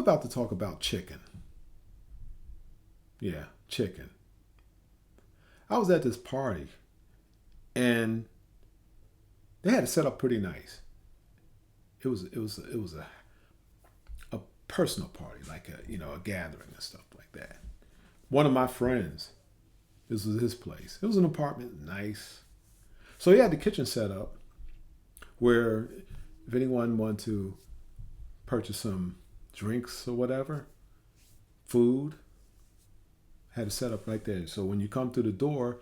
about to talk about chicken. Yeah, chicken. I was at this party and they had it set up pretty nice. It was a personal party, like a gathering and stuff like that. One of my friends, this was his place. It was an apartment, nice. So he had the kitchen set up where if anyone wanted to purchase some drinks or whatever, food, had it set up right there. So when you come through the door,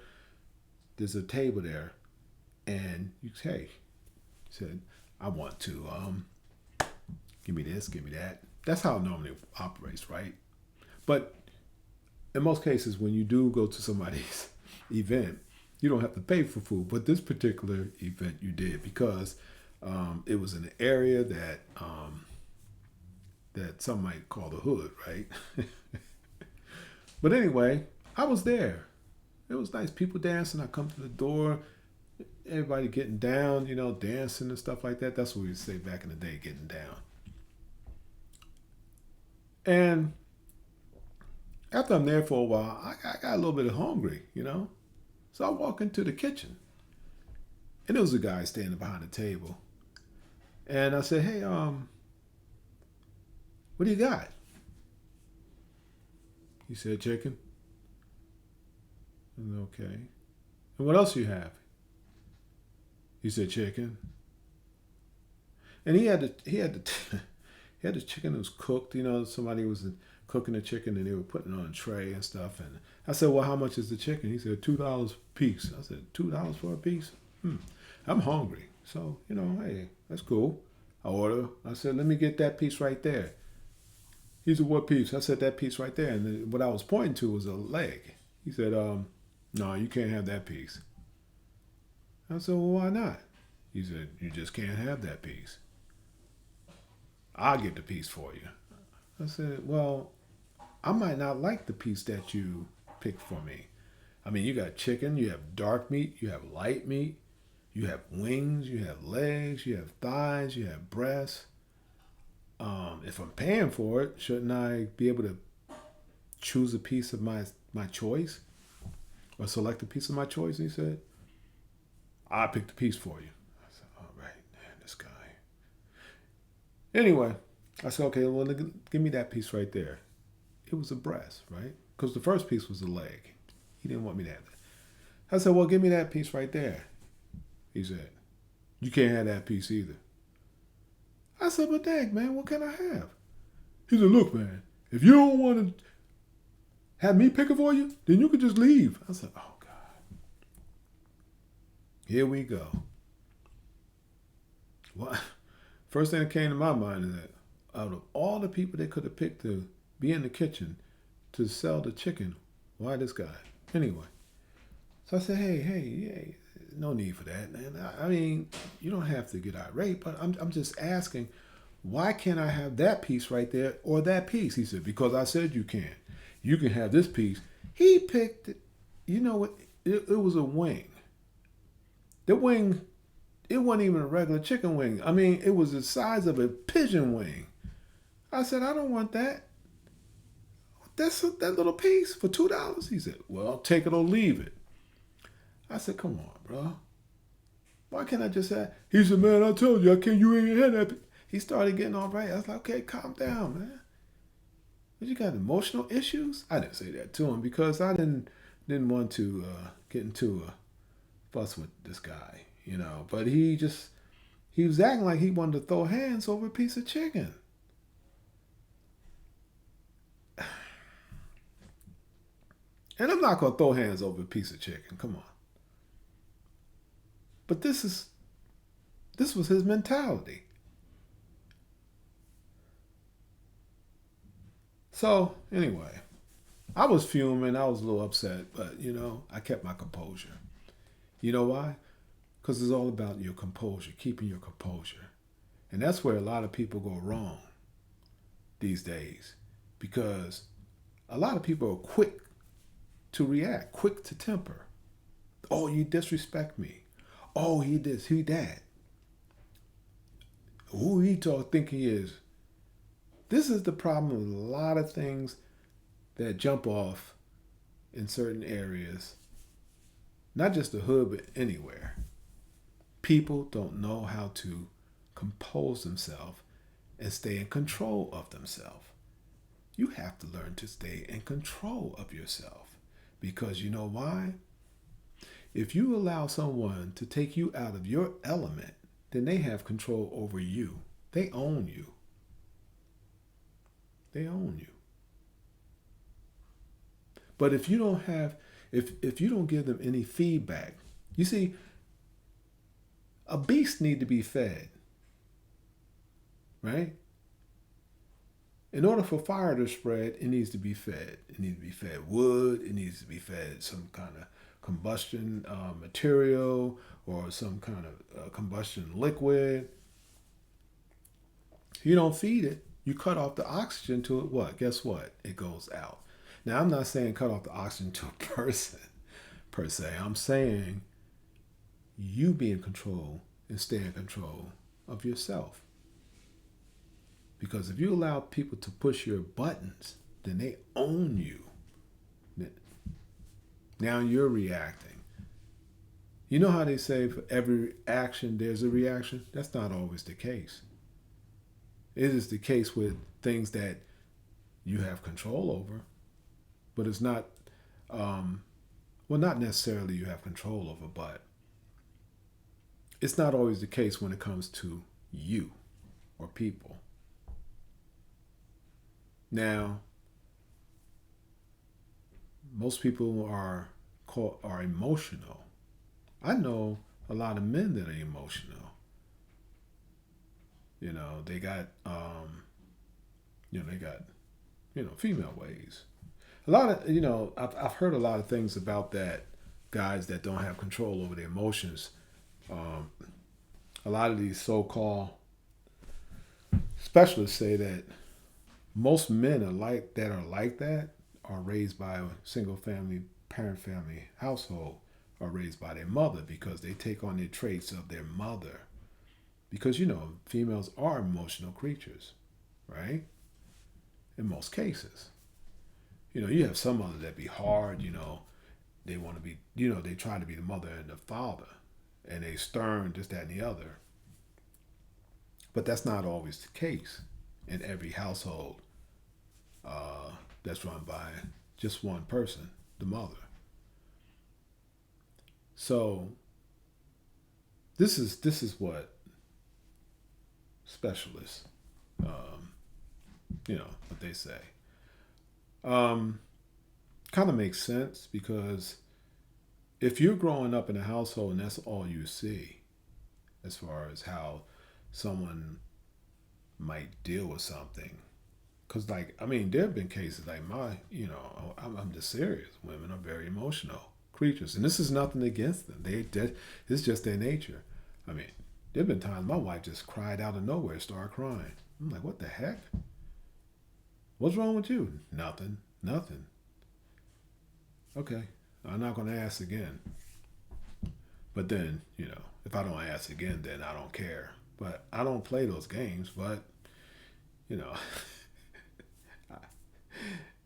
there's a table there, and you say, hey, he said, I want to give me this, give me that. That's how it normally operates, right? But in most cases, when you do go to somebody's event, you don't have to pay for food. But this particular event, you did because it was in an area that some might call the hood, right? But anyway, I was there. It was nice. People dancing. I come to the door. Everybody getting down, dancing and stuff like that. That's what we say back in the day, getting down. And after I'm there for a while, I got a little bit hungry. So I walk into the kitchen. And there was a guy standing behind the table. And I said, hey, what do you got? He said, chicken. I said, okay. And what else you have? He said, chicken. And he had the chicken that was cooked. Somebody was cooking the chicken and they were putting it on a tray and stuff. And I said, well, how much is the chicken? He said, $2 a piece. I said, $2 for a piece? I'm hungry. So, hey, that's cool. I said, let me get that piece right there. He said, what piece? I said, that piece right there. And what I was pointing to was a leg. He said, no, you can't have that piece. I said, well, why not? He said, you just can't have that piece. I'll get the piece for you. I said, well, I might not like the piece that you picked for me. I mean, you got chicken, you have dark meat, you have light meat, you have wings, you have legs, you have thighs, you have breasts. If I'm paying for it, shouldn't I be able to choose a piece of my choice or select a piece of my choice? And he said, I picked the piece for you. I said, all right, man, this guy. Anyway, I said, okay, well, give me that piece right there. It was a breast, right? Because the first piece was the leg. He didn't want me to have that. I said, well, give me that piece right there. He said, you can't have that piece either. I said, but dang, man, what can I have? He said, look, man, if you don't want to have me pick it for you, then you could just leave. I said, oh, God. Here we go. Well, first thing that came to my mind is that out of all the people they could have picked to be in the kitchen to sell the chicken, why this guy? Anyway, so I said, hey, no need for that, man. I mean, you don't have to get irate, but I'm just asking, why can't I have that piece right there or that piece? He said, because I said you can. You can have this piece. He picked it. You know what? It was a wing. The wing, it wasn't even a regular chicken wing. I mean, it was the size of a pigeon wing. I said, I don't want that. That little piece for $2. He said, well, take it or leave it. I said, come on, bro. Why can't I just have? He said, man, I told you, you ain't had that. He started getting all right. I was like, okay, calm down, man. But you got emotional issues? I didn't say that to him because I didn't want to get into a fuss with this guy, But he was acting like he wanted to throw hands over a piece of chicken. And I'm not going to throw hands over a piece of chicken. Come on. But this was his mentality. So, anyway, I was fuming. I was a little upset. But, I kept my composure. You know why? Because it's all about your composure, keeping your composure. And that's where a lot of people go wrong these days. Because a lot of people are quick to react, quick to temper. Oh, you disrespect me. Oh, he this, he that. Who he think he is? This is the problem with a lot of things that jump off in certain areas, not just the hood, but anywhere. People don't know how to compose themselves and stay in control of themselves. You have to learn to stay in control of yourself. Because you know why? If you allow someone to take you out of your element, then they have control over you. They own you. They own you. But if you don't have, if you don't give them any feedback, you see, a beast need to be fed, right? In order for fire to spread, it needs to be fed. It needs to be fed wood. It needs to be fed some kind of combustion material or some kind of combustion liquid. If you don't feed it, you cut off the oxygen to it. What? Guess what? It goes out. Now, I'm not saying cut off the oxygen to a person per se. I'm saying you be in control and stay in control of yourself. Because if you allow people to push your buttons, then they own you. Now you're reacting. You know how they say for every action there's a reaction? That's not always the case. It is the case with things that you have control over, but it's not, not necessarily you have control over, but it's not always the case when it comes to you or people. Now, most people are emotional. I know a lot of men that are emotional. You know, they got female ways. A lot of I've heard a lot of things about that. Guys that don't have control over their emotions. A lot of these so-called specialists say that most men like that are raised by a single family, parent family household, or raised by their mother because they take on the traits of their mother. Because, females are emotional creatures, right? In most cases. You have some mothers that be hard, they want to be, they try to be the mother and the father. And they stern, this, that, and the other. But that's not always the case in every household that's run by just one person, the mother. So this is what specialists, what they say. Kind of makes sense because if you're growing up in a household and that's all you see, as far as how someone might deal with something, because there have been cases like I'm just serious. Women are very emotional creatures, and this is nothing against them. It's just their nature. There have been times my wife just cried out of nowhere, started crying. I'm like, what the heck? What's wrong with you? Nothing. Okay, I'm not going to ask again. But then, if I don't ask again, then I don't care. But I don't play those games. But,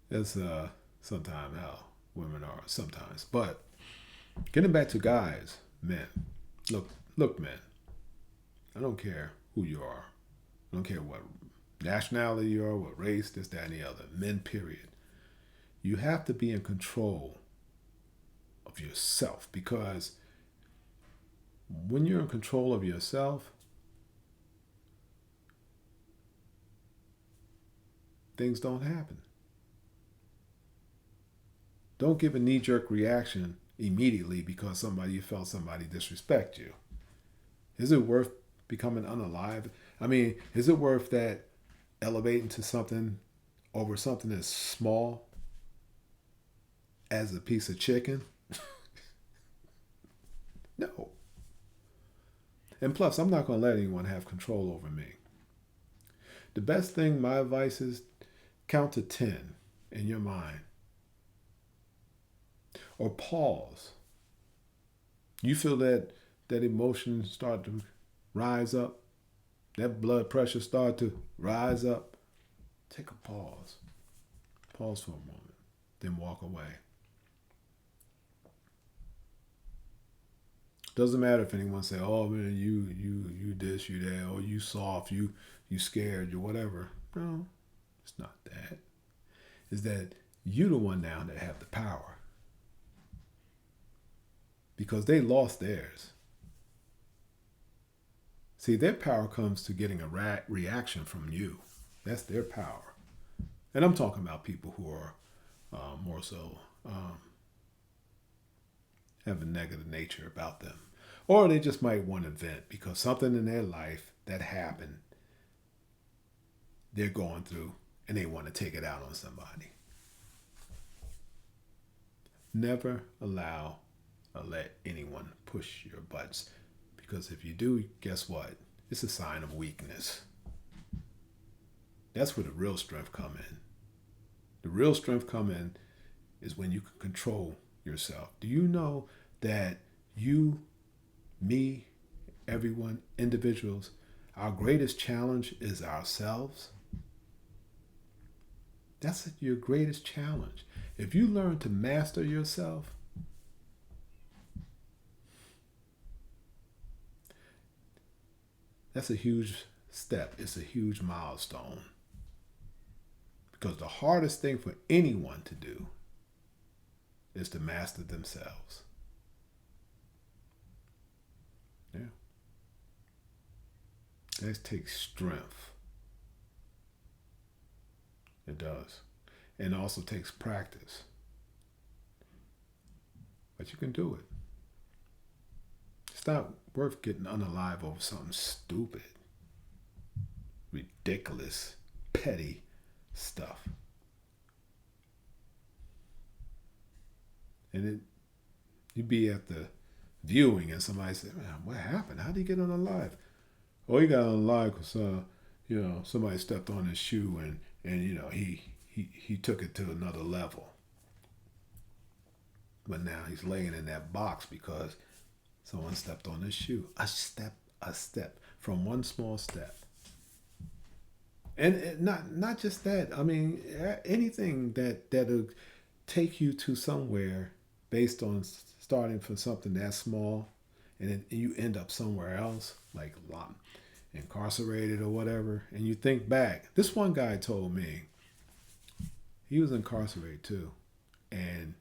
that's sometimes how women are sometimes. But getting back to guys, men. Look, men. I don't care who you are. I don't care what nationality you are, what race, this, that, and the other. Men, period. You have to be in control of yourself, because when you're in control of yourself, things don't happen. Don't give a knee-jerk reaction immediately because you felt somebody disrespect you. Is it worth becoming unalive? Is it worth that elevating to something over something that's small as a piece of chicken? No. And plus, I'm not going to let anyone have control over me. The best thing, my advice is count to 10 in your mind. Or pause. You feel that emotion start to rise up, that blood pressure start to rise up. take a pause. Pause for a moment. Then walk away. Doesn't matter if anyone say, "Oh man, you this, you that, or you soft, you scared, you whatever." No, it's not that. It's that you the one now that have the power because they lost theirs. See, their power comes to getting a reaction from you. That's their power. And I'm talking about people who are more so have a negative nature about them. Or they just might want to vent because something in their life that happened, they're going through and they want to take it out on somebody. Never allow or let anyone push your buttons. Because if you do, guess what? It's a sign of weakness. That's where the real strength come in. The real strength come in is when you can control yourself. Do you know that you, me, everyone, individuals, our greatest challenge is ourselves? That's your greatest challenge. If you learn to master yourself, that's a huge step. It's a huge milestone. Because the hardest thing for anyone to do is to master themselves. Yeah. That takes strength. It does. And it also takes practice. But you can do it. It's not worth getting unalive over something stupid, ridiculous, petty stuff. And you'd be at the viewing and somebody said, "Man, what happened? How did he get unalive?" Oh, he got unalive because somebody stepped on his shoe and he took it to another level. But now he's laying in that box because someone stepped on his shoe. A step from one small step. And not just that. I mean, anything that'll take you to somewhere based on starting from something that small, and then you end up somewhere else, like incarcerated or whatever. And you think back. This one guy told me he was incarcerated too, and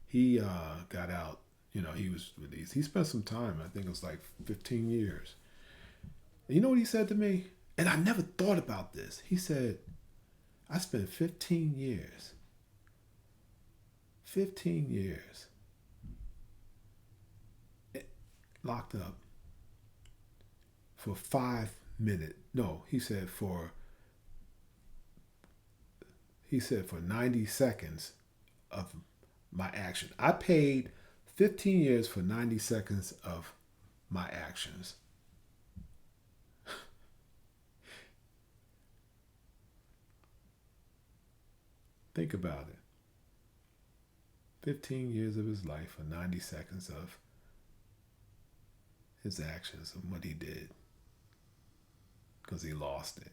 he got out. He was released. He spent some time. I think it was like 15 years. And you know what he said to me? And I never thought about this. He said, I spent 15 years. 15 years. Locked up for 5 minutes. No, he said for 90 seconds of my action. I paid 15 years for 90 seconds of my actions. Think about it. 15 years of his life for 90 seconds of his actions and what he did. Because he lost it.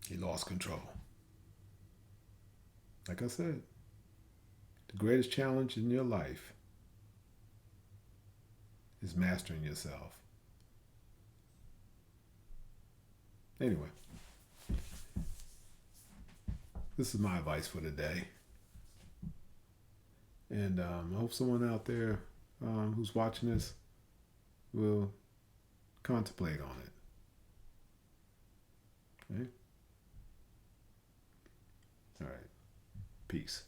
He lost control. Like I said, the greatest challenge in your life is mastering yourself. Anyway, this is my advice for the day. And I hope someone out there who's watching this will contemplate on it. Okay? All right. Peace.